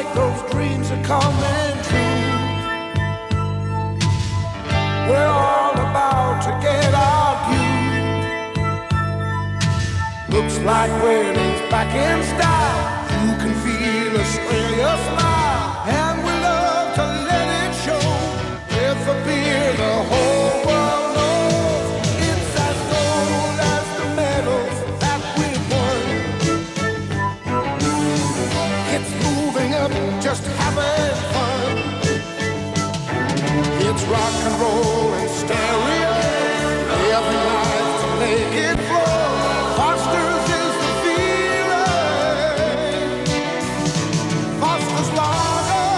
like those dreams are coming true. We're all about to get our due. Looks like wedding's back in style. You can feel Australia smile, and we love to let it show. With a beer, the whole world knows it's as gold as the medals that we've won. It's moving up, just having fun. It's rock and roll and stereo. Every night to make it flow. Foster's is the feeling. Foster's lager,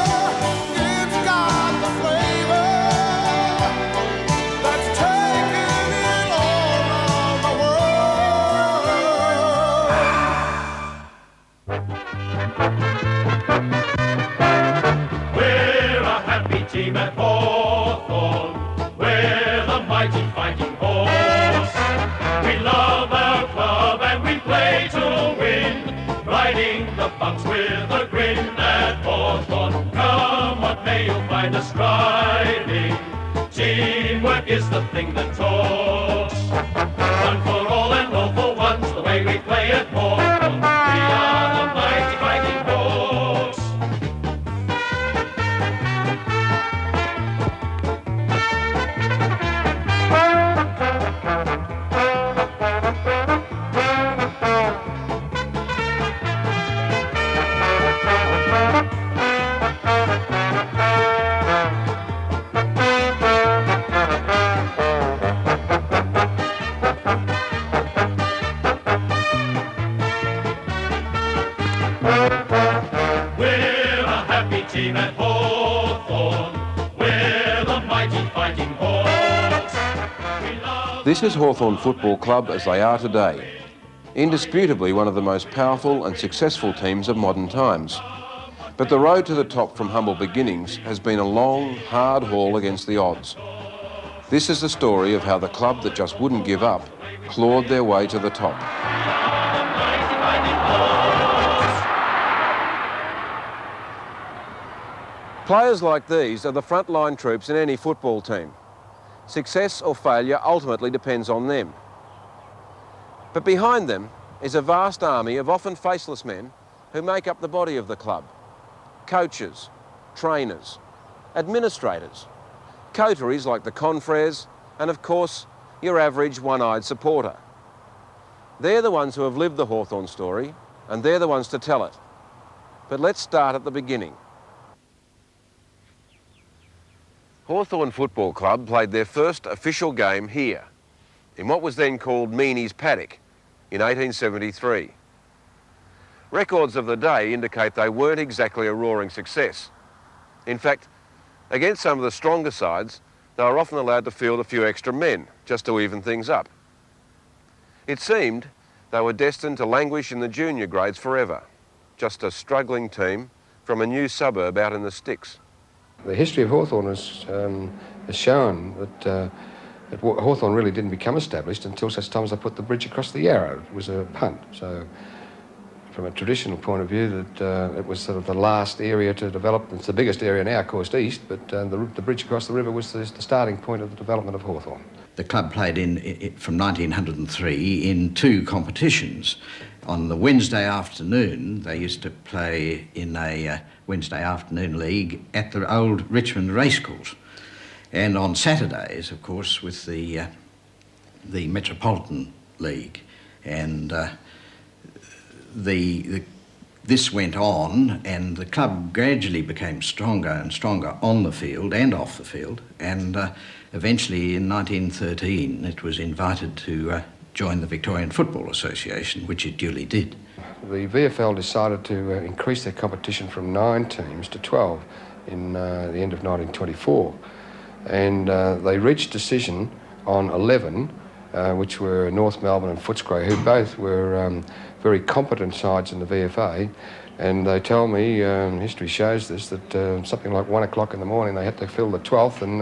it's got the flavor that's taking it all around the world. We're a happy team at Hawthorn. We're the mighty fighting horse. We love our club and we play to win. Riding the bunks with a grin at Hawthorn. Come what may, you'll find us striving. Teamwork is the thing that talks. One for all and all for once, the way we play at Hawthorn. We are the mighty fighting horse. We're a happy team at Hawthorn. We're the mighty fighting horse. We love. This is Hawthorn Football Club as they are today. Indisputably one of the most powerful and successful teams of modern times. But the road to the top from humble beginnings has been a long, hard haul against the odds. This is the story of how the club that just wouldn't give up clawed their way to the top. Players like these are the frontline troops in any football team. Success or failure ultimately depends on them. But behind them is a vast army of often faceless men who make up the body of the club. Coaches, trainers, administrators, coteries like the confreres, and of course, your average one-eyed supporter. They're the ones who have lived the Hawthorn story, and they're the ones to tell it. But let's start at the beginning. Hawthorn Football Club played their first official game here, in what was then called Meany's Paddock, in 1873. Records of the day indicate they weren't exactly a roaring success. In fact, against some of the stronger sides, they were often allowed to field a few extra men, just to even things up. It seemed they were destined to languish in the junior grades forever, just a struggling team from a new suburb out in the sticks. The history of Hawthorn has shown that Hawthorn really didn't become established until such time as they put the bridge across the Yarra. It was a punt, so from a traditional point of view, that it was sort of the last area to develop. It's the biggest area now, of course, east, but the bridge across the river was the starting point of the development of Hawthorn. The club played from 1903 in two competitions. On the Wednesday afternoon, they used to play in a Wednesday afternoon league at the old Richmond Racecourse. And on Saturdays, of course, with the Metropolitan League. And this went on, and the club gradually became stronger and stronger on the field and off the field. And eventually, in 1913, it was invited to join the Victorian Football Association, which it duly did. The VFL decided to increase their competition from 9 teams to 12 in the end of 1924. And they reached decision on 11, which were North Melbourne and Footscray, who both were very competent sides in the VFA. And they tell me, history shows this, that something like 1 o'clock in the morning they had to fill the 12th, and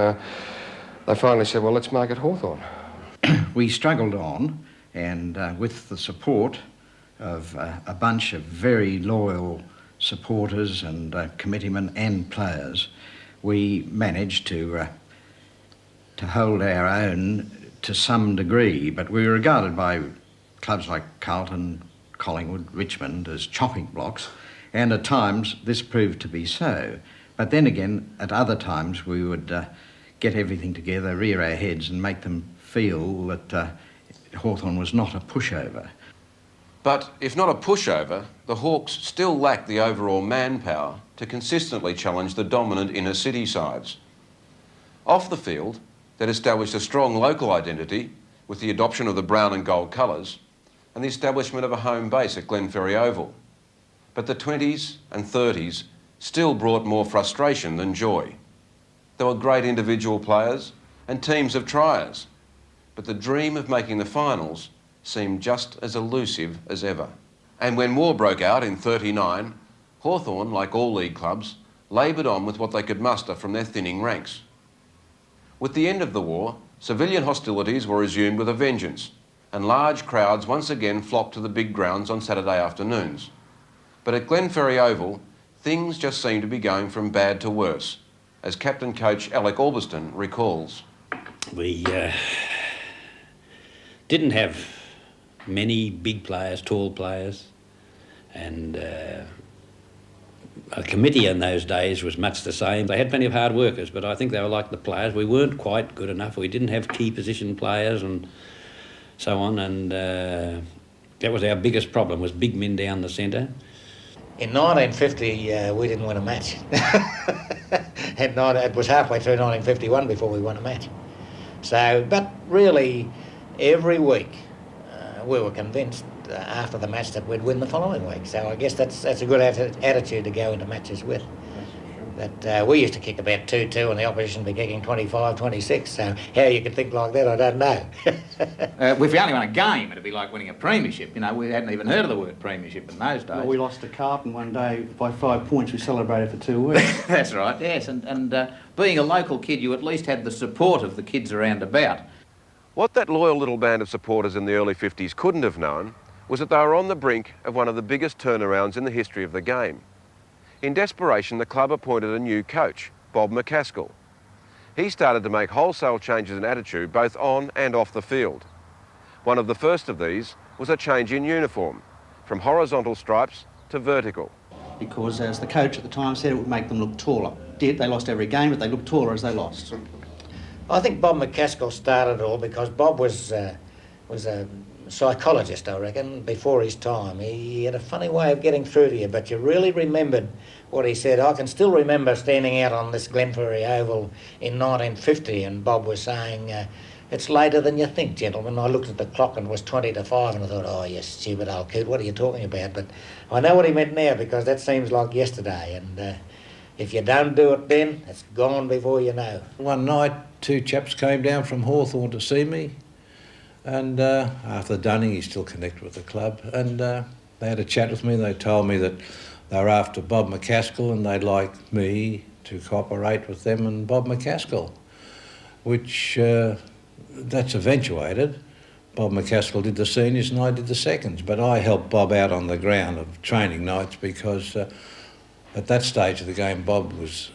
they finally said, well, let's make it Hawthorn. We struggled on, and with the support of a bunch of very loyal supporters and committeemen and players, we managed to hold our own to some degree, but we were regarded by clubs like Carlton, Collingwood, Richmond as chopping blocks, and at times this proved to be so. But then again, at other times we would get everything together, rear our heads and make them feel that Hawthorn was not a pushover. But if not a pushover, the Hawks still lack the overall manpower to consistently challenge the dominant inner city sides. Off the field, they'd established a strong local identity with the adoption of the brown and gold colours and the establishment of a home base at Glenferrie Oval. But the 20s and 30s still brought more frustration than joy. There were great individual players and teams of triers, but the dream of making the finals seemed just as elusive as ever. And when war broke out in '39, Hawthorn, like all league clubs, laboured on with what they could muster from their thinning ranks. With the end of the war, civilian hostilities were resumed with a vengeance, and large crowds once again flocked to the big grounds on Saturday afternoons. But at Glenferrie Oval, things just seemed to be going from bad to worse, as captain coach Alec Albiston recalls. We didn't have many big players, tall players, and a committee in those days was much the same. They had plenty of hard workers, but I think they were like the players. We weren't quite good enough. We didn't have key position players and so on, and that was our biggest problem, was big men down the centre. In 1950, we didn't win a match. It was halfway through 1951 before we won a match. So, but really, every week, we were convinced after the match that we'd win the following week. So I guess that's a good attitude to go into matches with. But we used to kick about 2-2 and the opposition be kicking 25-26. So how you could think like that, I don't know. If we only won a game, it'd be like winning a premiership. You know, we hadn't even heard of the word premiership in those days. Well, we lost to Carlton one day by 5 points. We celebrated for 2 weeks. That's right, yes. And being a local kid, you at least had the support of the kids around about. What that loyal little band of supporters in the early 50s couldn't have known was that they were on the brink of one of the biggest turnarounds in the history of the game. In desperation, the club appointed a new coach, Bob McCaskill. He started to make wholesale changes in attitude both on and off the field. One of the first of these was a change in uniform, from horizontal stripes to vertical. Because, as the coach at the time said, it would make them look taller. They lost every game, but they looked taller as they lost. I think Bob McCaskill started it all because Bob was a psychologist, I reckon, before his time. He had a funny way of getting through to you, but you really remembered what he said. I can still remember standing out on this Glenferrie Oval in 1950 and Bob was saying, it's later than you think, gentlemen. I looked at the clock and it was 20 to 5 and I thought, oh, you stupid old kid, what are you talking about? But I know what he meant now because that seems like yesterday, and if you don't do it then, it's gone before you know. One night, 2 chaps came down from Hawthorn to see me, and after Dunning, he's still connected with the club, and they had a chat with me. They told me that they were after Bob McCaskill and they'd like me to cooperate with them and Bob McCaskill, which that's eventuated. Bob McCaskill did the seniors and I did the seconds, but I helped Bob out on the ground of training nights because at that stage of the game, Bob was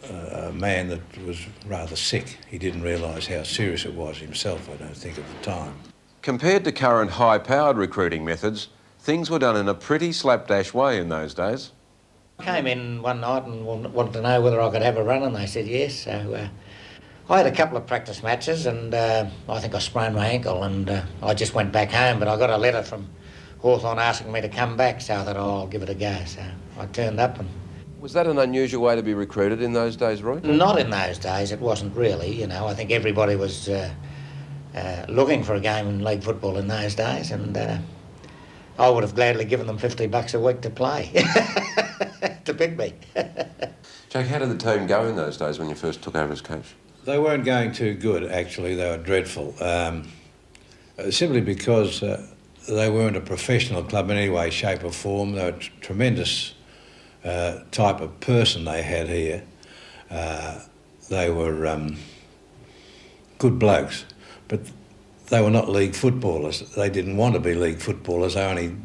a man that was rather sick. He didn't realise how serious it was himself, I don't think, at the time. Compared to current high-powered recruiting methods, things were done in a pretty slapdash way in those days. I came in one night and wanted to know whether I could have a run, and they said yes. So I had a couple of practice matches, and I think I sprained my ankle, and I just went back home, but I got a letter from Hawthorn asking me to come back, so I thought, oh, I'll give it a go. So I turned up. And was that an unusual way to be recruited in those days, Roy? not in those days, it wasn't really, you know. I think everybody was looking for a game in league football in those days, and I would have gladly given them $50 a week to play, to pick me. Jake, how did the team go in those days when you first took over as coach? They weren't going too good, actually. They were dreadful, simply because they weren't a professional club in any way, shape or form. They were a tremendous type of person they had here. They were good blokes, but they were not league footballers. They didn't want to be league footballers. They were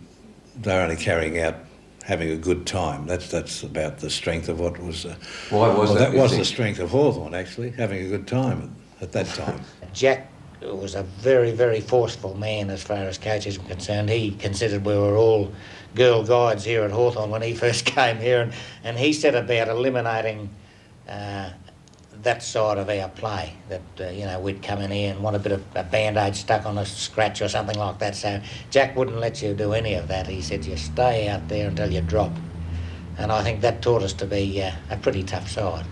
only carrying out having a good time. That's about the strength of what was... Why was that? That was the strength of Hawthorn, actually, having a good time at that time. Jack was a very, very forceful man as far as coaches were concerned. He considered we were all girl guides here at Hawthorn when he first came here, and he set about eliminating that side of our play, that, you know, we'd come in here and want a bit of a band-aid stuck on a scratch or something like that. So Jack wouldn't let you do any of that. He said, you stay out there until you drop. And I think that taught us to be a pretty tough side.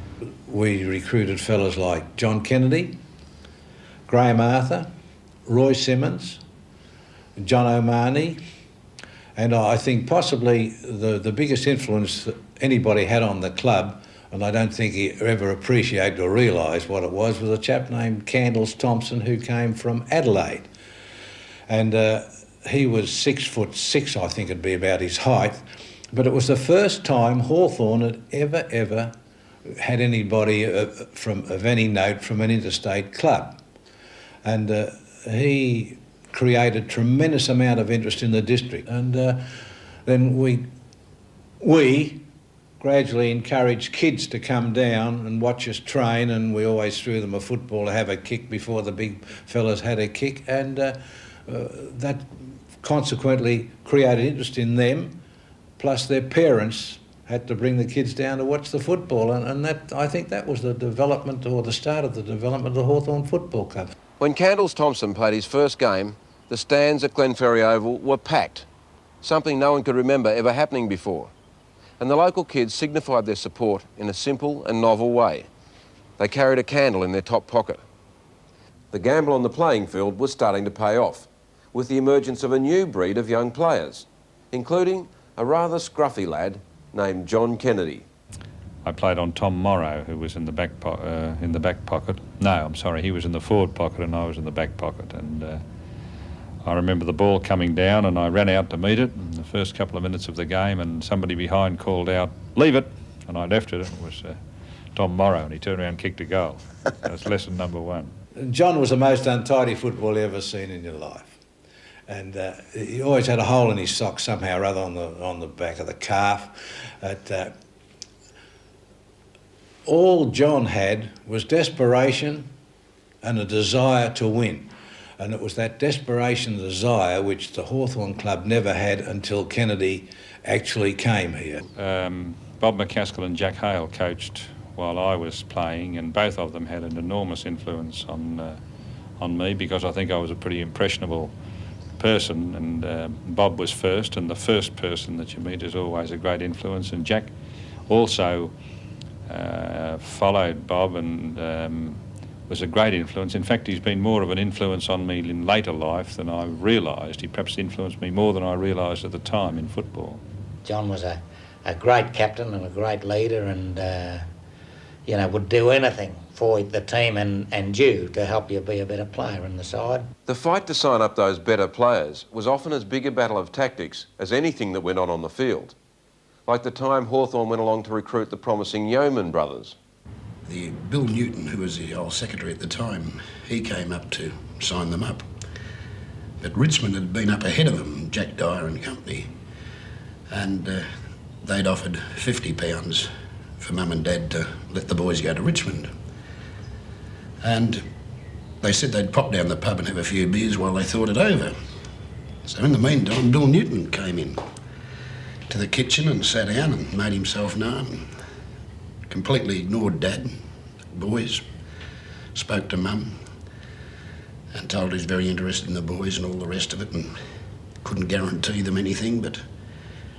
We recruited fellas like John Kennedy, Graham Arthur, Roy Simmons, John O'Mahony, and I think possibly the biggest influence that anybody had on the club, and I don't think he ever appreciated or realised what it was a chap named Candles Thompson who came from Adelaide. And he was 6'6", I think it'd be about his height, but it was the first time Hawthorn had ever had anybody of any note from an interstate club. And he created tremendous amount of interest in the district. And then we gradually encouraged kids to come down and watch us train, and we always threw them a football to have a kick before the big fellas had a kick, and that consequently created interest in them, plus their parents had to bring the kids down to watch the football, and that, I think that was the development, or the start of the development of the Hawthorn Football Club. When Candles Thompson played his first game, the stands at Glenferrie Oval were packed, something no one could remember ever happening before. And the local kids signified their support in a simple and novel way. They carried a candle in their top pocket. The gamble on the playing field was starting to pay off, with the emergence of a new breed of young players, including a rather scruffy lad named John Kennedy. I played on Tom Morrow, who was in the back pocket. No, I'm sorry, he was in the forward pocket and I was in the back pocket. And I remember the ball coming down and I ran out to meet it in the first couple of minutes of the game, and somebody behind called out, "Leave it!" And I left it. It was Tom Morrow, and he turned around and kicked a goal. That's lesson number one. John was the most untidy football you ever seen in your life. And he always had a hole in his sock somehow or other on the back of the calf. All John had was desperation and a desire to win. And it was that desperation and desire which the Hawthorn Club never had until Kennedy actually came here. Bob McCaskill and Jack Hale coached while I was playing, and both of them had an enormous influence on me, because I think I was a pretty impressionable person, and Bob was first, and the first person that you meet is always a great influence. And Jack also followed Bob and was a great influence. In fact, he's been more of an influence on me in later life than I realised. He perhaps influenced me more than I realised at the time in football. John was a great captain and a great leader, and you know, would do anything for the team and you to help you be a better player in the side. The fight to sign up those better players was often as big a battle of tactics as anything that went on the field. Like the time Hawthorn went along to recruit the promising Yeoman brothers. The Bill Newton, who was the old secretary at the time, he came up to sign them up. But Richmond had been up ahead of them, Jack Dyer and company, and they'd offered £50 for Mum and Dad to let the boys go to Richmond. And they said they'd pop down the pub and have a few beers while they thought it over. So in the meantime, Bill Newton came in to the kitchen and sat down and made himself known. Completely ignored Dad, boys, spoke to Mum and told her he's very interested in the boys and all the rest of it, and couldn't guarantee them anything, but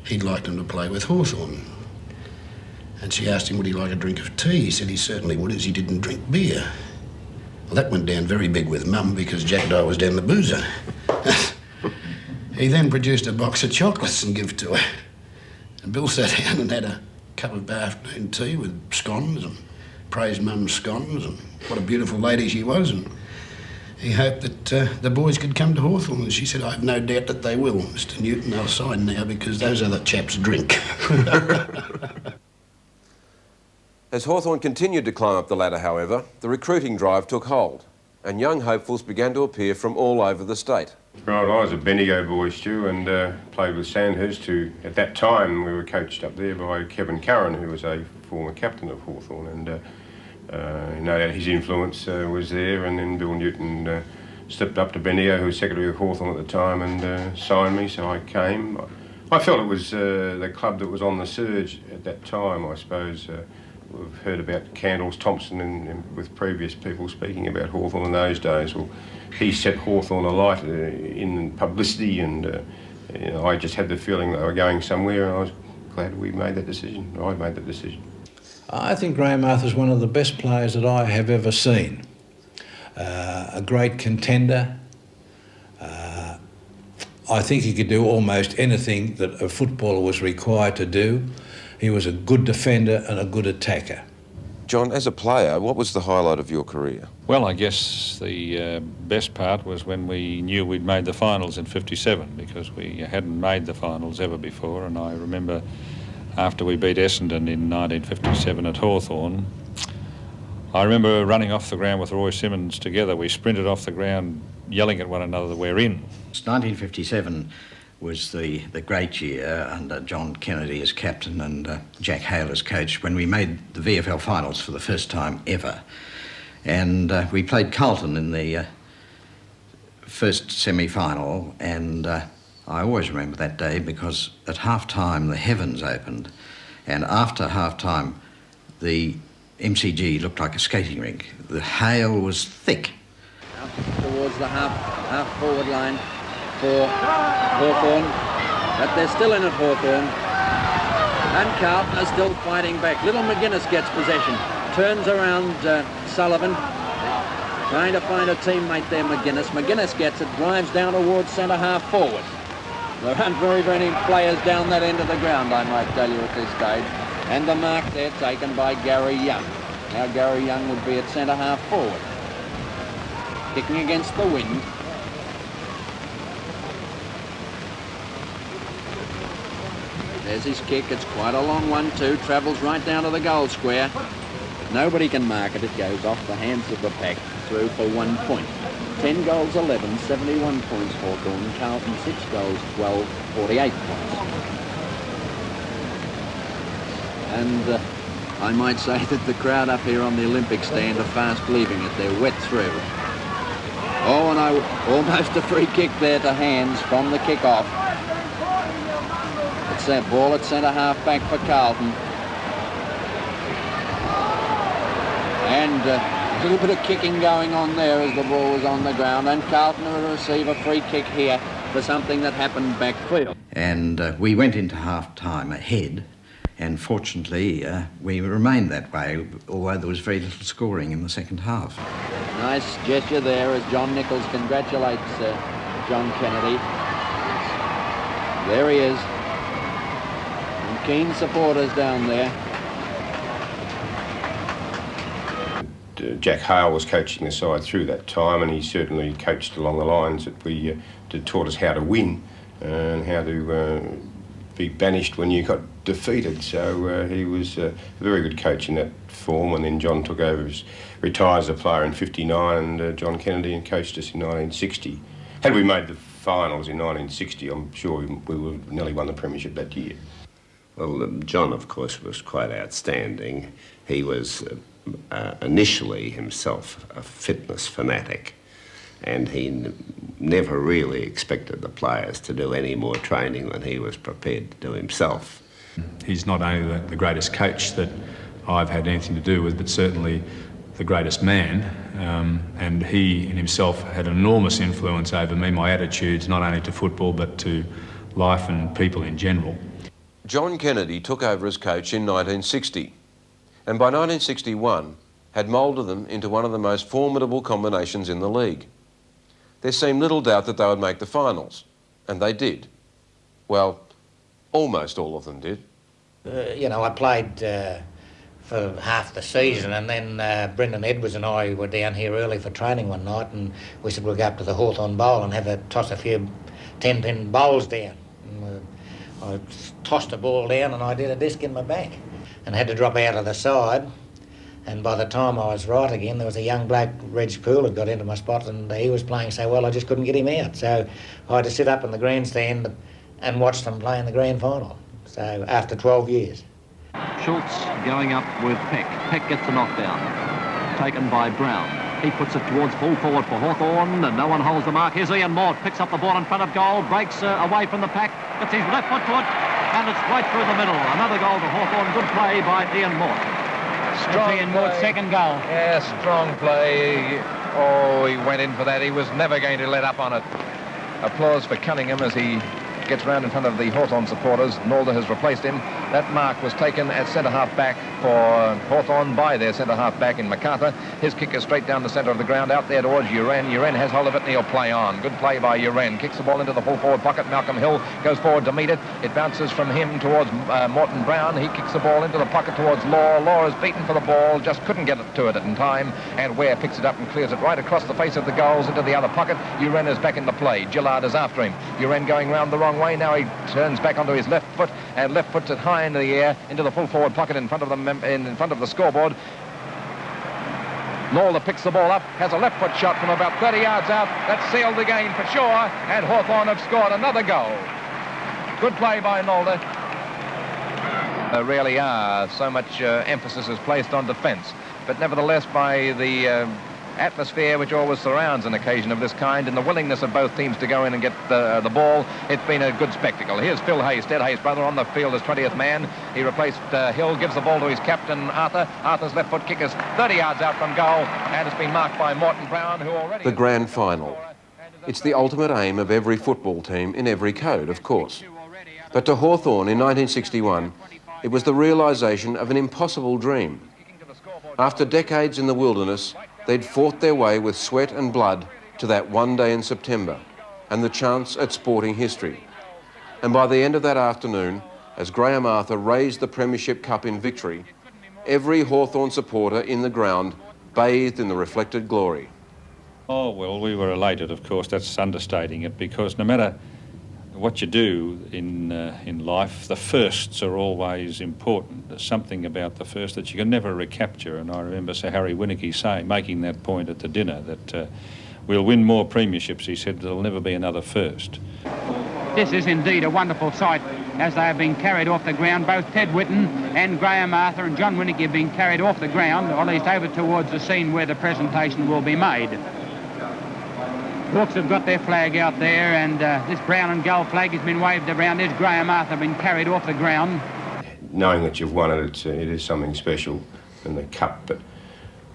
he'd like them to play with Hawthorn. And she asked him would he like a drink of tea. He said he certainly would, as he didn't drink beer. Well, that went down very big with Mum, because Jack Dyer was down the boozer. He then produced a box of chocolates and gave to her. And Bill sat down and had a cup of afternoon tea with scones and praised Mum's scones and what a beautiful lady she was, and he hoped that the boys could come to Hawthorn. And she said, "I have no doubt that they will, Mr. Newton. They'll sign now because those other chaps drink." As Hawthorn continued to climb up the ladder, however, the recruiting drive took hold, and young hopefuls began to appear from all over the state. Right, I was a Bendigo boy, Stu, and played with Sandhurst, who at that time we were coached up there by Kevin Curran, who was a former captain of Hawthorn, and no doubt his influence was there. And then Bill Newton stepped up to Bendigo, who was secretary of Hawthorn at the time, and signed me, so I came. I felt it was the club that was on the surge at that time, I suppose. We've heard about Candles Thompson and with previous people speaking about Hawthorn in those days. Well, he set Hawthorn alight in publicity, and I just had the feeling that they were going somewhere, and I was glad we made that decision. I made that decision. I think Graham Arthur's one of the best players that I have ever seen. A great contender. I think he could do almost anything that a footballer was required to do. He was a good defender and a good attacker. John, as a player, what was the highlight of your career? Well, I guess the best part was when we knew we'd made the finals in '57, because we hadn't made the finals ever before. And I remember after we beat Essendon in 1957 at Hawthorn, I remember running off the ground with Roy Simmons together. We sprinted off the ground yelling at one another, "We're in." 1957 was the great year under John Kennedy as captain and Jack Hale as coach, when we made the VFL finals for the first time ever. And we played Carlton in the first semi-final, and I always remember that day because at half-time the heavens opened, and after half-time the MCG looked like a skating rink. The hail was thick. Out towards the half-forward line for Hawthorn, but they're still in at Hawthorn, and Carlton are still fighting back. Little McGuinness gets possession, turns around Sullivan, trying to find a teammate there. McGuinness gets it, drives down towards centre half forward. There aren't very many players down that end of the ground, I might tell you, at this stage, and the mark there taken by Gary Young. Now Gary Young would be at centre half forward, kicking against the wind. There's his kick. It's quite a long one too. Travels right down to the goal square. Nobody can mark it. It goes off the hands of the pack. Through for 1 point. 10 goals, 11, 71 points Hawthorn. Carlton 6 goals, 12, 48 points. And I might say that the crowd up here on the Olympic stand are fast leaving it. They're wet through. Oh, and almost a free kick there to hands from the kick-off. It's that ball at centre half back for Carlton. And a little bit of kicking going on there as the ball was on the ground, and Carlton will receive a free kick here for something that happened backfield. And we went into half-time ahead, and fortunately we remained that way, although there was very little scoring in the second half. Nice gesture there as John Nichols congratulates John Kennedy. There he is. And keen supporters down there. Jack Hale was coaching the side through that time, and he certainly coached along the lines that taught us how to win and how to be banished when you got defeated. So he was a very good coach in that form. And then John took over, retired as a player in '59, and John Kennedy and coached us in 1960. Had we made the finals in 1960, I'm sure we would have nearly won the premiership that year. Well, John, of course, was quite outstanding. He was initially himself a fitness fanatic, and he never really expected the players to do any more training than he was prepared to do himself. He's not only the greatest coach that I've had anything to do with, but certainly the greatest man, and he in himself had an enormous influence over me, my attitudes not only to football but to life and people in general. John Kennedy took over as coach in 1960, and by 1961 had moulded them into one of the most formidable combinations in the league. There seemed little doubt that they would make the finals, and they did. Well, almost all of them did. I played for half the season, and then Brendan Edwards and I were down here early for training one night, and we said we'll go up to the Hawthorn Bowl and toss a few 10-pin bowls down. And I tossed a ball down and I did a disc in my back and had to drop out of the side. And by the time I was right again, there was a young bloke, Reg Poole, had got into my spot, and he was playing so well I just couldn't get him out. So I had to sit up in the grandstand and watch them play in the grand final. So after 12 years. Schultz going up with Peck. Peck gets the knockdown. Taken by Brown. He puts it towards full forward for Hawthorn, and no one holds the mark. Here's Ian Mort, picks up the ball in front of goal, breaks away from the pack, gets his left foot to it, and it's right through the middle. Another goal to Hawthorn. Good play by Ian Mort. Strong Ian Mort's second goal. Yeah, strong play. Oh, he went in for that. He was never going to let up on it. Applause for Cunningham as he gets round in front of the Hawthorn supporters. Nalder has replaced him. That mark was taken at centre-half back for Hawthorn by their centre-half back in MacArthur. His kick is straight down the centre of the ground, out there towards Uren. Uren has hold of it and he'll play on. Good play by Uren. Kicks the ball into the full forward pocket. Malcolm Hill goes forward to meet it. It bounces from him towards Morton Brown. He kicks the ball into the pocket towards Law. Law is beaten for the ball, just couldn't get it to it in time. And Ware picks it up and clears it right across the face of the goals into the other pocket. Uren is back in the play. Gillard is after him. Uren going round the wrong way. Now he turns back onto his left foot and left puts it high into the air into the full forward pocket in front of the scoreboard. Nalder picks the ball up, has a left foot shot from about 30 yards out. That sealed the game for sure, and Hawthorn have scored another goal. Good play by Nalder. There really are. So much emphasis is placed on defence, but nevertheless by the atmosphere which always surrounds an occasion of this kind and the willingness of both teams to go in and get the ball, it's been a good spectacle. Here's Phil Hayes, Ted Hayes' brother, on the field as 20th man. He replaced Hill, gives the ball to his captain, Arthur. Arthur's left foot kick is 30 yards out from goal, and it's been marked by Morton Brown, who already... The grand final. It's the ultimate aim of every football team in every code, of course. But to Hawthorn in 1961, it was the realisation of an impossible dream. After decades in the wilderness, they'd fought their way with sweat and blood to that one day in September and the chance at sporting history. And by the end of that afternoon, as Graham Arthur raised the Premiership Cup in victory, every Hawthorn supporter in the ground bathed in the reflected glory. Oh, well, we were elated, of course. That's understating it, because no matter what you do in life, the firsts are always important. There's something about the first that you can never recapture, and I remember Sir Harry Winnicky making that point at the dinner, that we'll win more premierships, he said, there'll never be another first. This is indeed a wonderful sight as they are being carried off the ground. Both Ted Whitten and Graham Arthur and John Winnicky are being carried off the ground, or at least over towards the scene where the presentation will be made. Hawks have got their flag out there, and this brown and gold flag has been waved around. There's Graham Arthur being carried off the ground. Knowing that you've won it, it is something special in the cup, but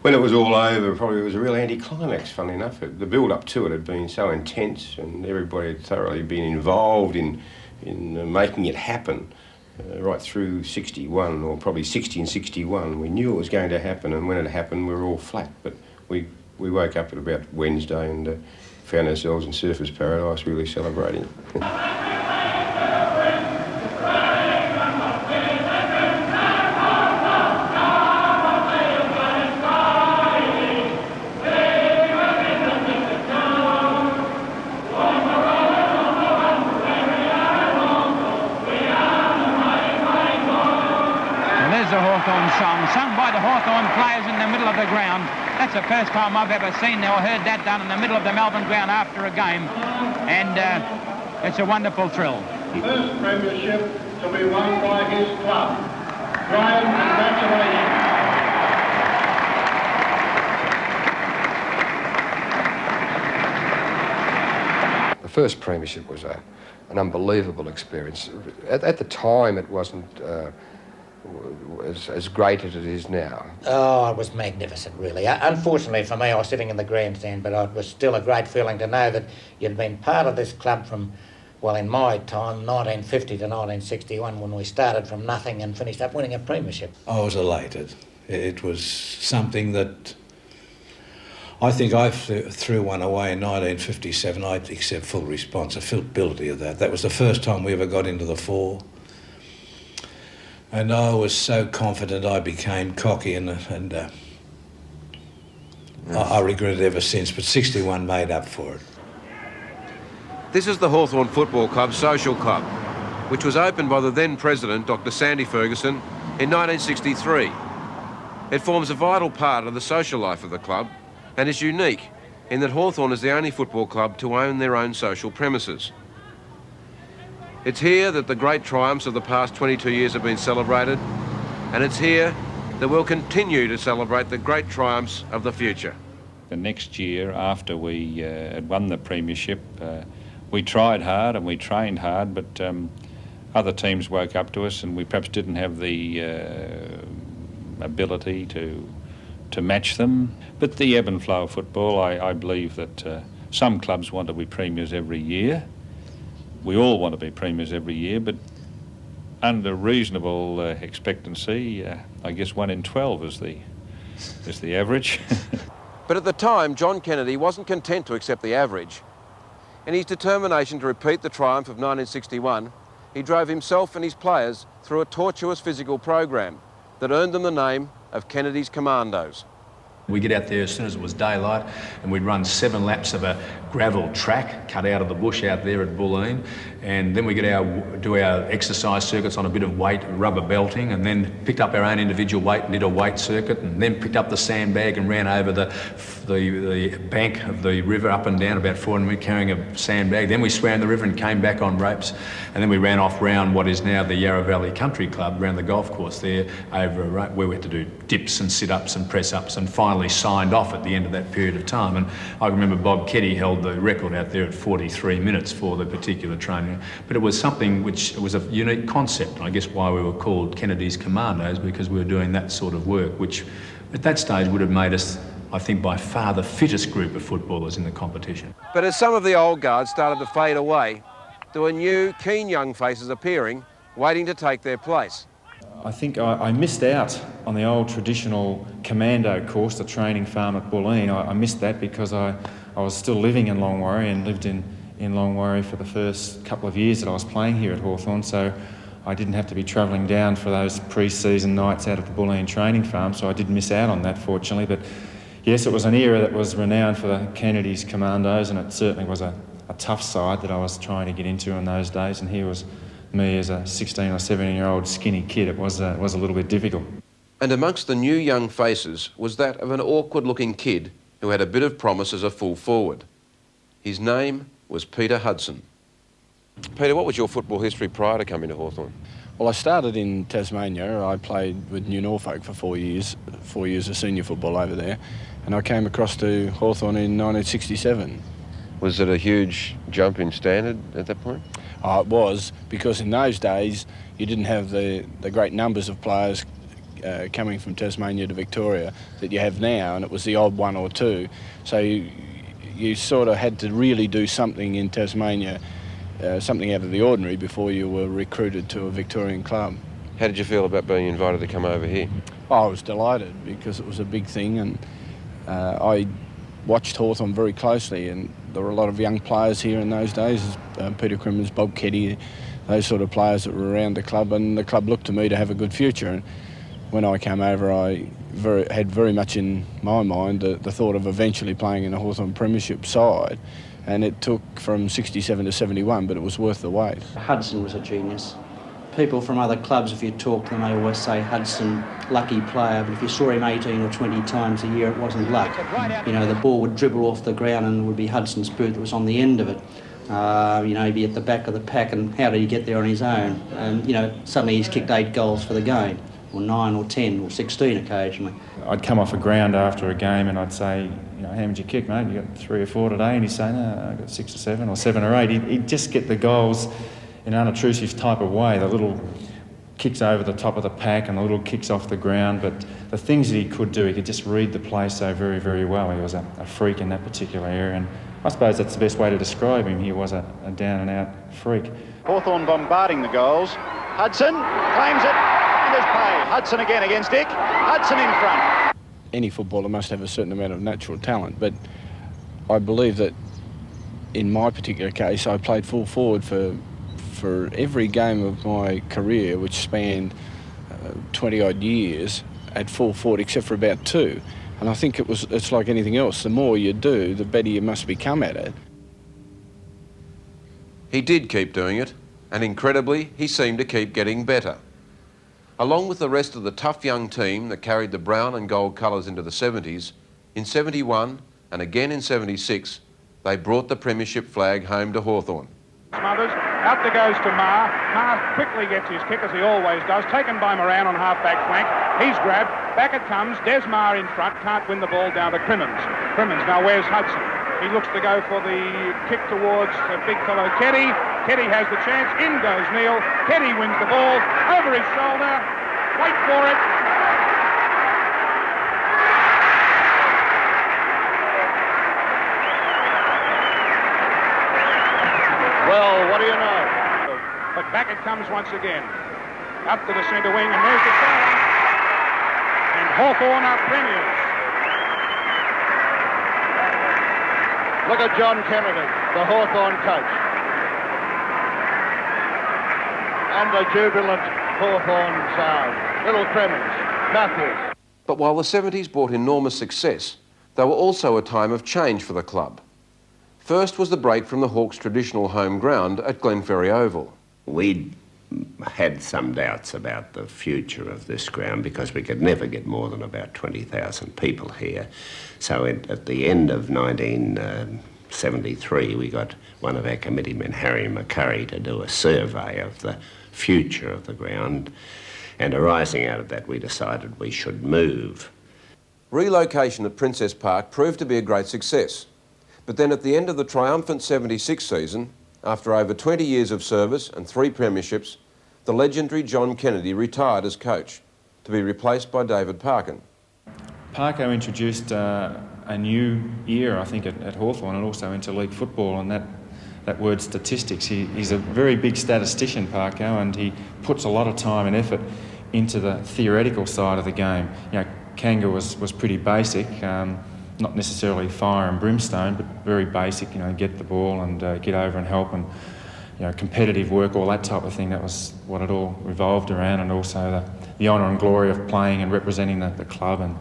when it was all over, probably it was a real anticlimax, funnily enough. The build-up to it had been so intense, and everybody had thoroughly been involved in making it happen right through 61, or probably 60 and 61. We knew it was going to happen, and when it happened, we were all flat, but we woke up at about Wednesday and found ourselves in surfers' paradise, really celebrating. Song sung by the Hawthorn players in the middle of the ground. That's the first time I've ever seen or heard that done in the middle of the Melbourne ground after a game, and it's a wonderful thrill. First premiership to be won by his club. Graham, congratulations. The first premiership was an unbelievable experience. At the time, it wasn't as great as it is now. Oh, it was magnificent, really. Unfortunately for me, I was sitting in the grandstand, but it was still a great feeling to know that you'd been part of this club from, well, in my time, 1950 to 1961, when we started from nothing and finished up winning a premiership. I was elated. It was something that I think I threw one away in 1957. I accept full responsibility of that. That was the first time we ever got into the four. And I was so confident I became cocky, and I regret it ever since, but 61 made up for it. This is the Hawthorn Football Club Social Club, which was opened by the then President, Dr. Sandy Ferguson, in 1963. It forms a vital part of the social life of the club and is unique in that Hawthorn is the only football club to own their own social premises. It's here that the great triumphs of the past 22 years have been celebrated, and it's here that we'll continue to celebrate the great triumphs of the future. The next year, after we had won the premiership, we tried hard and we trained hard, but other teams woke up to us and we perhaps didn't have the ability to match them. But the ebb and flow of football, I believe that some clubs want to be premiers every year. We all want to be premiers every year, but under reasonable expectancy, I guess 1 in 12 is the average. But at the time, John Kennedy wasn't content to accept the average. In his determination to repeat the triumph of 1961, he drove himself and his players through a tortuous physical program that earned them the name of Kennedy's Commandos. We'd get out there as soon as it was daylight and we'd run 7 laps of a gravel track cut out of the bush out there at Bulleen, and then we do our exercise circuits on a bit of weight rubber belting, and then picked up our own individual weight and did a weight circuit, and then picked up the sandbag and ran over the bank of the river up and down about 400 metres carrying a sandbag. Then we swam the river and came back on ropes, and then we ran off round what is now the Yarra Valley Country Club, around the golf course there over a rope, where we had to do dips and sit-ups and press-ups, and finally signed off at the end of that period of time. And I remember Bob Keddy held the record out there at 43 minutes for the particular training. But it was something which was a unique concept, and I guess why we were called Kennedy's Commandos, because we were doing that sort of work, which at that stage would have made us, I think, by far the fittest group of footballers in the competition. But as some of the old guard started to fade away, there were new, keen young faces appearing, waiting to take their place. I think I missed out on the old traditional commando course, the training farm at Bulleen. I missed that because I was still living in Longwarry and lived in Longwarry for the first couple of years that I was playing here at Hawthorn, so I didn't have to be travelling down for those pre-season nights out at the Bulleen training farm, so I did miss out on that, fortunately. But yes, it was an era that was renowned for the Kennedy's Commandos, and it certainly was a tough side that I was trying to get into in those days, and here was me as a 16 or 17-year-old skinny kid. It was a little bit difficult. And amongst the new young faces was that of an awkward-looking kid who had a bit of promise as a full forward. His name was Peter Hudson. Peter, what was your football history prior to coming to Hawthorn? Well, I started in Tasmania. I played with New Norfolk for 4 years of senior football over there, and I came across to Hawthorn in 1967. Was it a huge jump in standard at that point? Oh, it was, because in those days you didn't have the great numbers of players coming from Tasmania to Victoria that you have now, and it was the odd 1 or 2. So you sort of had to really do something in Tasmania, something out of the ordinary, before you were recruited to a Victorian club. How did you feel about being invited to come over here? Oh, I was delighted, because it was a big thing, and I watched Hawthorn very closely, and there were a lot of young players here in those days, Peter Crimmins, Bob Keddy, those sort of players that were around the club, and the club looked to me to have a good future. And when I came over, I had very much in my mind the thought of eventually playing in a Hawthorn premiership side, and it took from 67 to 71, but it was worth the wait. Hudson was a genius. People from other clubs, if you talk to them, they always say Hudson, lucky player, but if you saw him 18 or 20 times a year, it wasn't luck. You know, the ball would dribble off the ground and it would be Hudson's boot that was on the end of it. You know, he'd be at the back of the pack, and how did he get there on his own? And, you know, suddenly he's kicked 8 goals for the game, or 9 or 10 or 16 occasionally. I'd come off a ground after a game and I'd say, you know, how many did you kick, mate? You got 3 or 4 today? And he'd say, no, I got 6 or 7 or 7 or 8. He'd just get the goals in an unobtrusive type of way, the little kicks over the top of the pack and the little kicks off the ground, but the things that he could do, he could just read the play so very, very well. He was a freak in that particular area, and I suppose that's the best way to describe him. He was a down-and-out freak. Hawthorn bombarding the goals. Hudson claims it, and there's pay. Hudson again against Dick. Hudson in front. Any footballer must have a certain amount of natural talent, but I believe that in my particular case, I played full forward for every game of my career, which spanned 20-odd years, at full forward, except for about 2. And I think it's like anything else. The more you do, the better you must become at it. He did keep doing it, and incredibly, he seemed to keep getting better. Along with the rest of the tough young team that carried the brown and gold colours into the 70s, in 71 and again in 76, they brought the premiership flag home to Hawthorn. Smothers, out there goes to Marr. Marr quickly gets his kick, as he always does, taken by Moran on half-back flank. He's grabbed, back it comes, Des Marr in front, can't win the ball down to Crimmins. Crimmins, now where's Hudson? He looks to go for the kick towards a big fellow, Keddy. Keddy has the chance, in goes Neil. Keddy wins the ball, over his shoulder, wait for it. Well, what do you know? But back it comes once again. Up to the centre wing, and there's the siren. And Hawthorn are premiers. Look at John Kennedy, the Hawthorn coach. And the jubilant Hawthorn sound. Little Crimmins, Matthews. But while the 70s brought enormous success, they were also a time of change for the club. First was the break from the Hawks' traditional home ground at Glenferrie Oval. We had some doubts about the future of this ground because we could never get more than about 20,000 people here. So at the end of 1973, we got one of our committeemen, Harry McCurry, to do a survey of the future of the ground. And arising out of that, we decided we should move. Relocation at Princess Park proved to be a great success. But then at the end of the triumphant 76 season, after over 20 years of service and 3 premierships, the legendary John Kennedy retired as coach, to be replaced by David Parkin. Parko introduced a new era, I think, at Hawthorn and also into league football, and that word statistics. He's a very big statistician, Parko, and he puts a lot of time and effort into the theoretical side of the game. You know, Kanga was pretty basic. Not necessarily fire and brimstone, but very basic, you know, get the ball and get over and help, and, you know, competitive work, all that type of thing. That was what it all revolved around, and also the honour and glory of playing and representing the club, and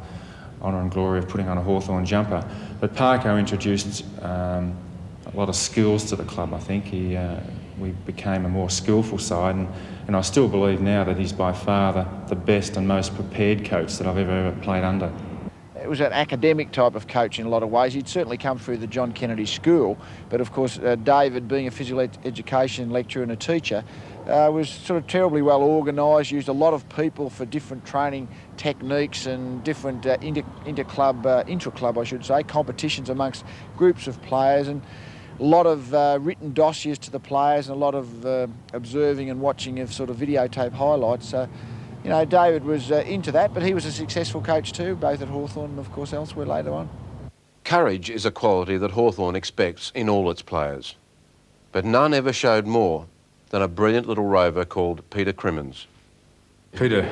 honour and glory of putting on a Hawthorn jumper. But Parko introduced a lot of skills to the club, I think. We became a more skillful side, and I still believe now that he's by far the best and most prepared coach that I've ever played under. It was an academic type of coach in a lot of ways. He'd certainly come through the John Kennedy School, but of course David, being a physical education lecturer and a teacher, was sort of terribly well organised, used a lot of people for different training techniques and different intra-club, I should say, competitions amongst groups of players, and a lot of written dossiers to the players, and a lot of observing and watching of sort of videotape highlights. You know, David was into that, but he was a successful coach too, both at Hawthorn and of course elsewhere later on. Courage is a quality that Hawthorn expects in all its players, but none ever showed more than a brilliant little rover called Peter Crimmins. Peter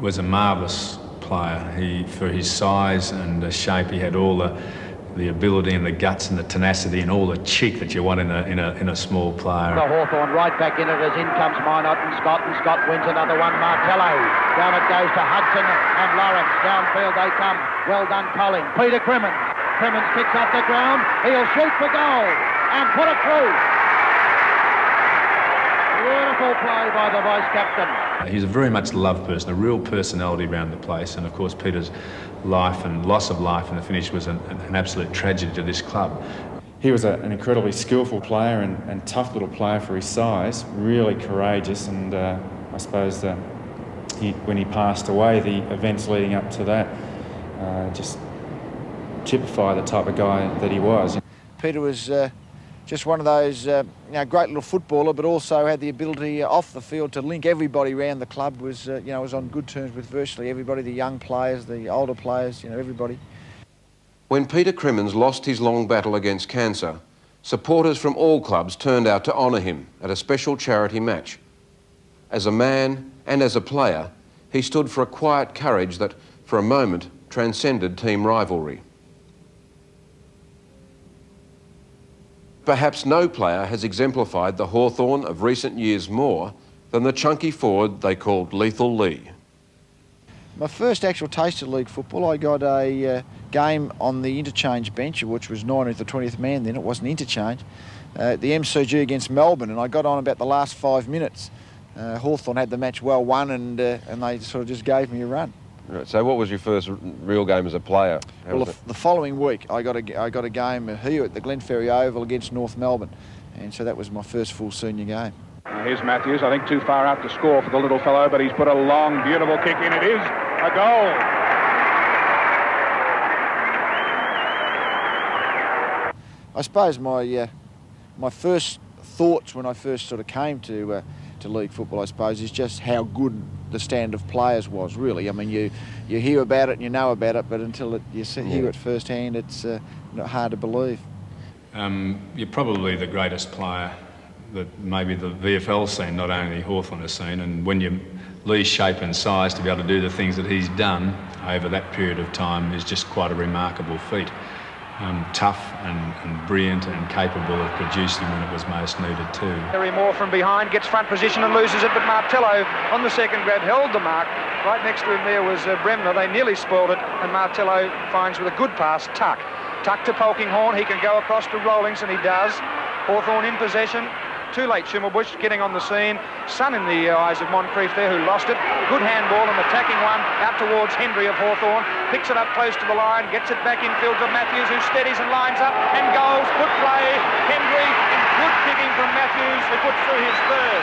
was a marvellous player. For his size and shape, he had all the ability and the guts and the tenacity and all the cheek that you want in a small player. The Hawthorn right back in it as in comes Minot and Scott wins another one. Martello, down it goes to Hudson and Lawrence. Downfield they come. Well done, Colling. Peter Crimmins. Crimmins kicks off the ground. He'll shoot for goal and put it through. Beautiful play by the vice-captain. He's a very much loved person, a real personality around the place, and of course Peter's life and loss of life in the finish was an absolute tragedy to this club. He was an incredibly skillful player and tough little player for his size, really courageous, and I suppose when he passed away, the events leading up to that just typify the type of guy that he was. Peter was just one of those great little footballer, but also had the ability off the field to link everybody around the club. Was was on good terms with virtually everybody, the young players, the older players, everybody. When Peter Crimmins lost his long battle against cancer, supporters from all clubs turned out to honour him at a special charity match. As a man and as a player, he stood for a quiet courage that, for a moment, transcended team rivalry. Perhaps no player has exemplified the Hawthorn of recent years more than the chunky forward they called Lethal Leigh. My first actual taste of league football, I got a game on the interchange bench, which was 19th or 20th man then, it wasn't interchange, the MCG against Melbourne, and I got on about the last 5 minutes. Hawthorn had the match well won, and they sort of just gave me a run. Right, so what was your first real game as a player? Well, the following week I got a game here at the Glenferrie Oval against North Melbourne, and so that was my first full senior game. Here's Matthews, I think too far out to score for the little fellow, but he's put a long, beautiful kick in. It is a goal. I suppose my first thoughts when I first sort of came to league football, I suppose, is just how good the stand of players was, really. I mean, you hear about it and you know about it, but until you hear it firsthand, it's hard to believe. You're probably the greatest player that maybe the VFL's seen, not only Hawthorn has seen, and when you Leigh's shape and size to be able to do the things that he's done over that period of time is just quite a remarkable feat. Tough and brilliant and capable of producing when it was most needed too. Terry Moore from behind gets front position and loses it, but Martello on the second grab held the mark. Right next to him there was Bremner. They nearly spoiled it, and Martello finds with a good pass Tuck. Tuck to Polkinghorn. He can go across to Rawlings, and he does. Hawthorn in possession. Too late, Schimmelbusch getting on the scene. Sun in the eyes of Moncrief there, who lost it. Good handball, and attacking one out towards Hendry of Hawthorn. Picks it up close to the line, gets it back in field to Matthews, who steadies and lines up and goes. Good play, Hendry, and good kicking from Matthews, who puts through his third.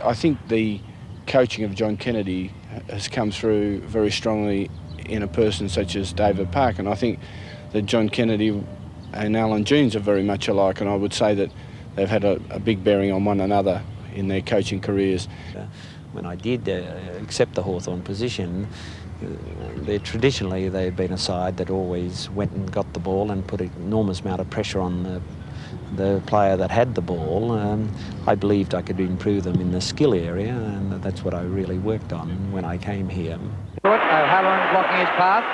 I think the coaching of John Kennedy has come through very strongly in a person such as David Park, and I think that John Kennedy and Alan Jeans are very much alike, and I would say that they've had a big bearing on one another in their coaching careers. When I did accept the Hawthorn position, traditionally they've been a side that always went and got the ball and put an enormous amount of pressure on the player that had the ball. I believed I could improve them in the skill area, and that's what I really worked on when I came here. O'Halloran blocking his path.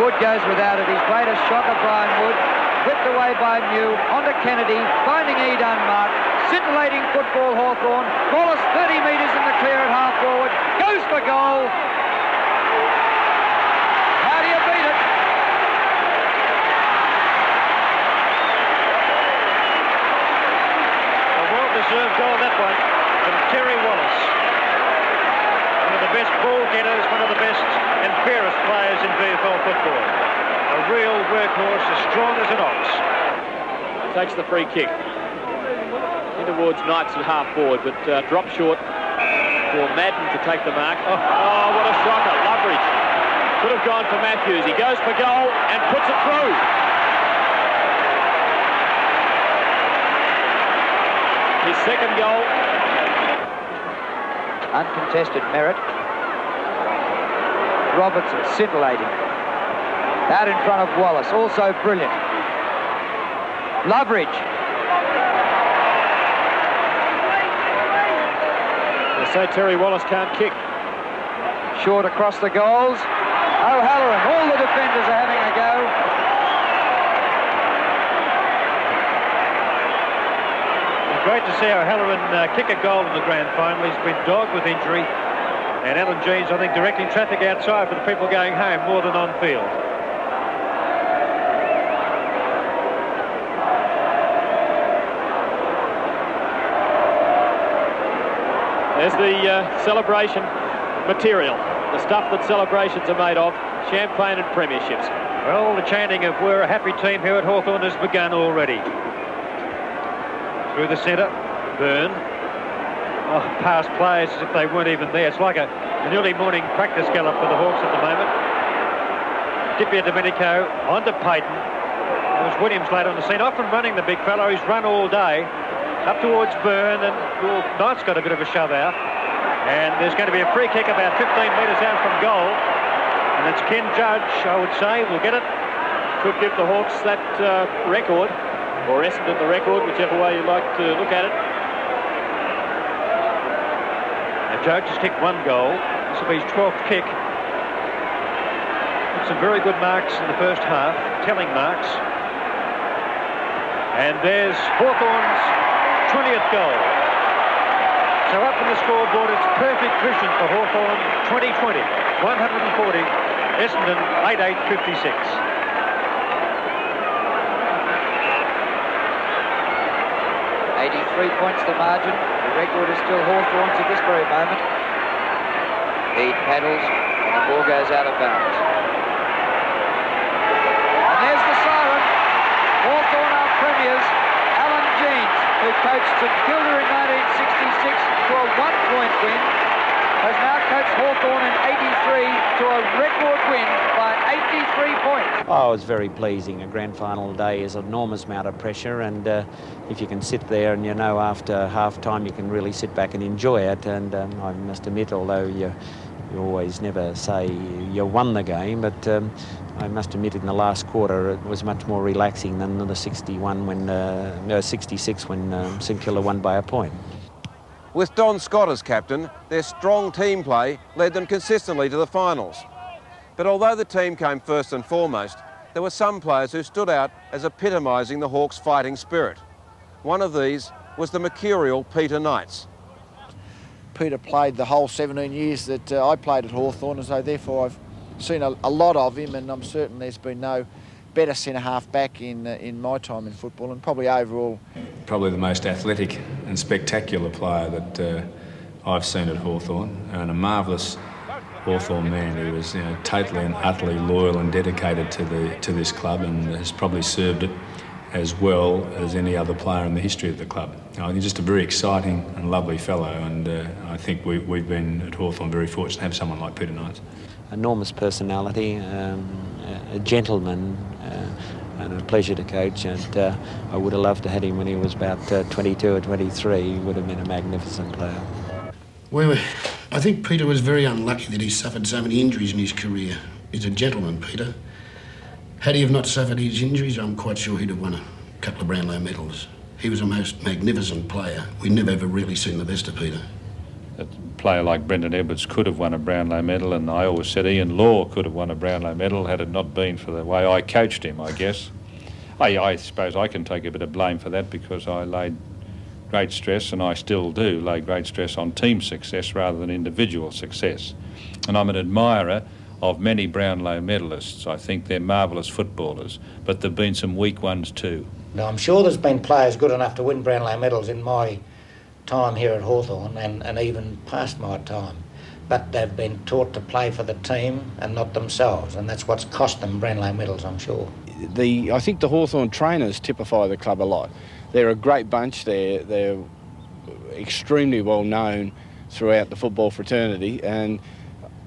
Wood goes without it. His greatest shot of Brian Wood. Whipped away by Mew, onto Kennedy, finding Ede unmarked, scintillating football Hawthorn. Wallace 30 metres in the clear at half forward, goes for goal. How do you beat it? A well-deserved goal, that one, from Terry Wallace. One of the best ball getters, one of the best and fairest players in VFL football. A real workhorse, as strong as an ox. Takes the free kick. In towards Knights at half forward, but drop short for Madden to take the mark. Oh, what a shocker. Loveridge could have gone for Matthews. He goes for goal and puts it through. His second goal. Uncontested merit. Robertson scintillating. Out in front of Wallace, also brilliant. Loveridge. They say Terry Wallace can't kick. Short across the goals. O'Halloran, all the defenders are having a go. It's great to see O'Halloran kick a goal in the grand final. He's been dogged with injury. And Alan Jeans, I think, directing traffic outside for the people going home more than on field. There's the celebration material, the stuff that celebrations are made of, champagne and premierships. Well, the chanting of "We're a happy team here at Hawthorn" has begun already. Through the centre, Byrne. Oh, past players as if they weren't even there. It's like an early morning practice gallop for the Hawks at the moment. Dipia Domenico on to Payton. There was Williams later on the scene, often running the big fellow. He's run all day. Up towards Byrne, and well, Knight's got a bit of a shove out. And there's going to be a free kick about 15 metres out from goal. And it's Ken Judge, I would say, will get it. Could give the Hawks that record, or Essendon the record, whichever way you like to look at it. Now, Judge has kicked one goal. This will be his 12th kick. Some very good marks in the first half, telling marks. And there's Hawthorn's 20th goal. So up in the scoreboard, it's perfect vision for Hawthorn. 2020, 140. Essendon, 88-56. 83 points the margin. The record is still Hawthorn's at this very moment. He paddles and the ball goes out of bounds. And there's the siren. Hawthorn are premiers. Alan Jeans, who coached St Kilda in 1966 to a 1-point win, has now coached Hawthorn in 83 to a record win by 83 points. Oh, it's very pleasing. A grand final day is an enormous amount of pressure, and if you can sit there and you know after half-time you can really sit back and enjoy it, and I must admit, although you always never say you won the game, but I must admit in the last quarter it was much more relaxing than the 66 when St Kilda won by a point. With Don Scott as captain, their strong team play led them consistently to the finals. But although the team came first and foremost, there were some players who stood out as epitomising the Hawks' fighting spirit. One of these was the mercurial Peter Knights. Peter played the whole 17 years that I played at Hawthorn, and so therefore I've seen a lot of him, and I'm certain there's been no better centre-half back in my time in football, and probably overall. Probably the most athletic and spectacular player that I've seen at Hawthorn, and a marvellous Hawthorn man who was totally and utterly loyal and dedicated to this club, and has probably served it as well as any other player in the history of the club. He's just a very exciting and lovely fellow, and I think we've been at Hawthorn very fortunate to have someone like Peter Knights. Enormous personality, a gentleman, and a pleasure to coach, and I would have loved to have him when he was about 22 or 23. He would have been a magnificent player. Well, I think Peter was very unlucky that he suffered so many injuries in his career. He's a gentleman, Peter. Had he have not suffered his injuries, I'm quite sure he'd have won a couple of Brownlow medals. He was a most magnificent player. We never ever really seen the best of Peter. A player like Brendan Edwards could have won a Brownlow medal, and I always said Ian Law could have won a Brownlow medal had it not been for the way I coached him, I guess. I suppose I can take a bit of blame for that, because I laid great stress, and I still do lay great stress on team success rather than individual success. And I'm an admirer of many Brownlow medalists. I think they're marvellous footballers, but there've been some weak ones too. Now, I'm sure there's been players good enough to win Brownlow medals in my time here at Hawthorn, and even past my time, but they've been taught to play for the team and not themselves, and that's what's cost them Brownlow medals, I'm sure. I think the Hawthorn trainers typify the club a lot. They're a great bunch. They're extremely well known throughout the football fraternity, and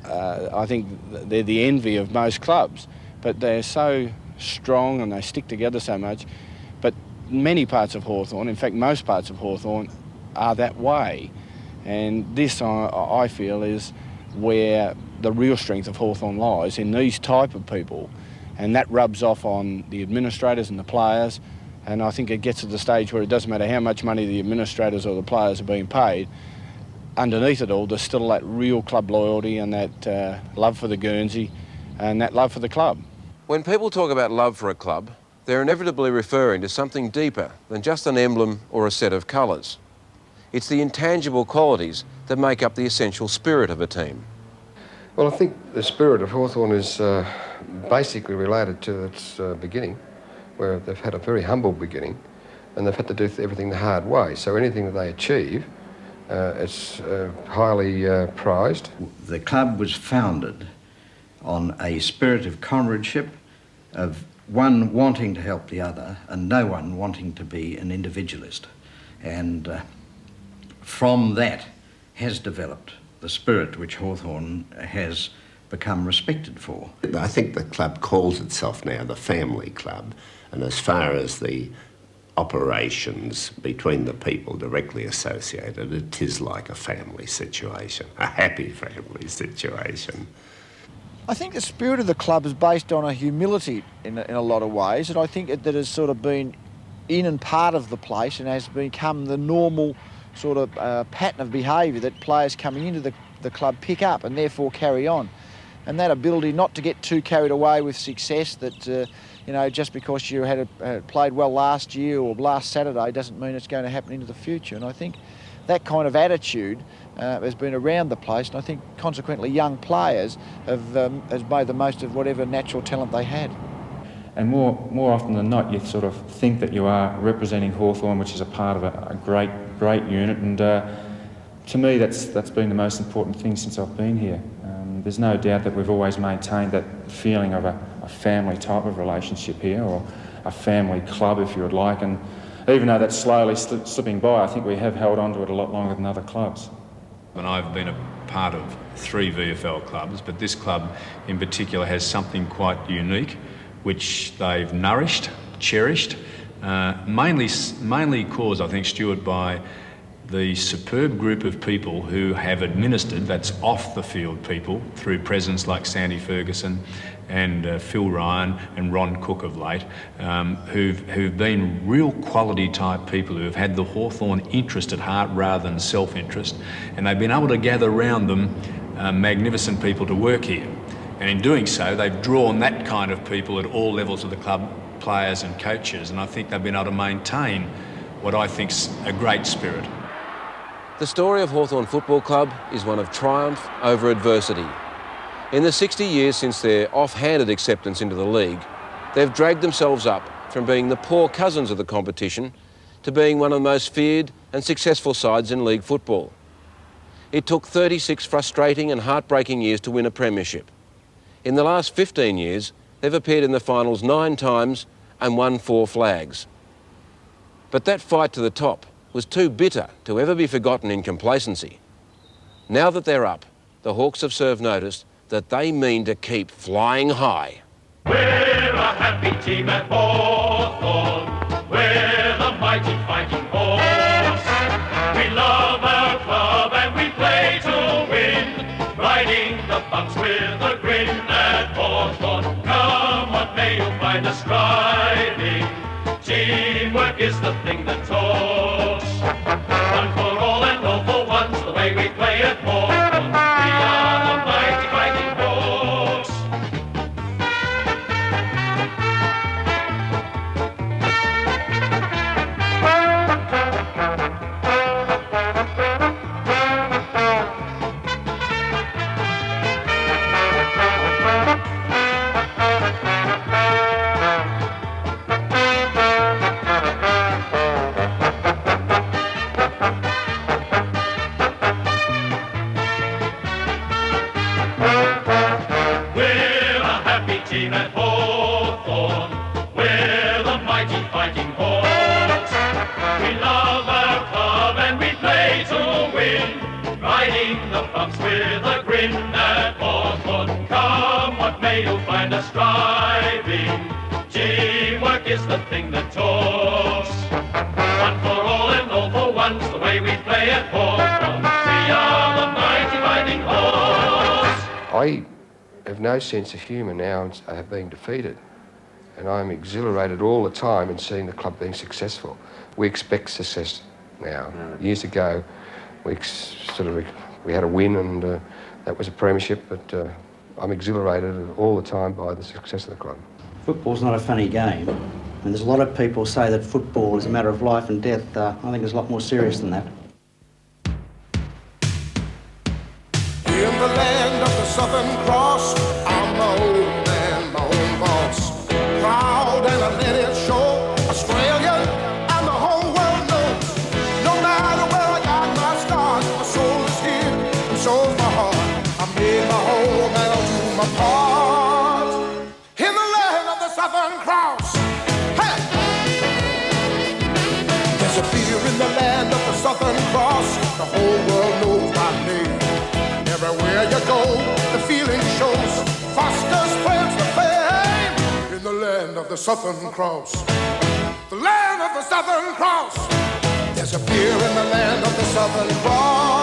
I think they're the envy of most clubs, but they're so strong and they stick together so much. But many parts of Hawthorn, in fact most parts of Hawthorn, are that way, and this I feel is where the real strength of Hawthorn lies, in these type of people, and that rubs off on the administrators and the players, and I think it gets to the stage where it doesn't matter how much money the administrators or the players are being paid, underneath it all there's still that real club loyalty and that love for the Guernsey and that love for the club. When people talk about love for a club, they're inevitably referring to something deeper than just an emblem or a set of colours. It's the intangible qualities that make up the essential spirit of a team. Well, I think the spirit of Hawthorn is basically related to its beginning, where they've had a very humble beginning and they've had to do everything the hard way. So anything that they achieve, it's highly prized. The club was founded on a spirit of comradeship, of one wanting to help the other and no one wanting to be an individualist. And from that has developed the spirit which Hawthorn has become respected for. I think the club calls itself now the family club, and as far as the operations between the people directly associated, it is like a family situation, a happy family situation. I think the spirit of the club is based on a humility in a lot of ways, and I think that has sort of been in and part of the place and has become the normal sort of pattern of behaviour that players coming into the club pick up and therefore carry on. And that ability not to get too carried away with success, that you know, just because you had played well last year or last Saturday doesn't mean it's going to happen into the future. And I think that kind of attitude has been around the place, and I think consequently young players has made the most of whatever natural talent they had. And more often than not, you sort of think that you are representing Hawthorn, which is a part of a great great unit, and to me that's been the most important thing since I've been here. There's no doubt that we've always maintained that feeling of a family type of relationship here, or a family club if you would like, and even though that's slowly slipping by, I think we have held on to it a lot longer than other clubs. And I've been a part of 3 VFL clubs, but this club in particular has something quite unique, which they've nourished, cherished, mainly caused, I think, Stuart, by the superb group of people who have administered, that's off-the-field people, through presidents like Sandy Ferguson and Phil Ryan and Ron Cook of late, who've been real quality type people who have had the Hawthorn interest at heart rather than self-interest, and they've been able to gather around them magnificent people to work here. And in doing so, they've drawn that kind of people at all levels of the club, players and coaches, and I think they've been able to maintain what I think's a great spirit. The story of Hawthorn Football Club is one of triumph over adversity. In the 60 years since their off-handed acceptance into the league, they've dragged themselves up from being the poor cousins of the competition to being one of the most feared and successful sides in league football. It took 36 frustrating and heartbreaking years to win a premiership. In the last 15 years, they've appeared in the finals 9 times and won 4 flags. But that fight to the top was too bitter to ever be forgotten in complacency. Now that they're up, the Hawks have served notice that they mean to keep flying high. We're a happy team at Hawthorn. We're the mighty fighting Hawks. We love our club and we play to win, riding the bumps with a grin at Hawthorn. Come what may, you'll find us striving. Teamwork is the thing that talks. One for all and all for once, the way we play at Hawthorn. We are the mighty fighting Hawks. Team at Hawthorn, we're the mighty fighting Hawks. We love our club and we play to win, riding the bumps with a grin at Hawthorn. Come what may, you'll find us striving. Teamwork is the thing that talks. One for all and all for once, the way we play at Hawthorn. We are the mighty fighting Hawks. I have no sense of humour now of being defeated, and I'm exhilarated all the time in seeing the club being successful. We expect success now. Years ago, we had a win, and that was a premiership, but I'm exhilarated all the time by the success of the club. Football's not a funny game, and there's a lot of people say that football is a matter of life and death. I think it's a lot more serious than that. In the land of the Southern Cross, I'm my own man, my own boss. Proud and I let it show, Australian, and the whole world knows. No matter where I got my start, my soul is here, and so's my heart. I made my home and I'll do my part. In the land of the Southern Cross, hey! There's a fear in the land of the Southern Cross, the whole world knows my name. Everywhere you go, the feeling shows. Foster spreads the fame in the land of the Southern Cross. The land of the Southern Cross. There's a fear in the land of the Southern Cross.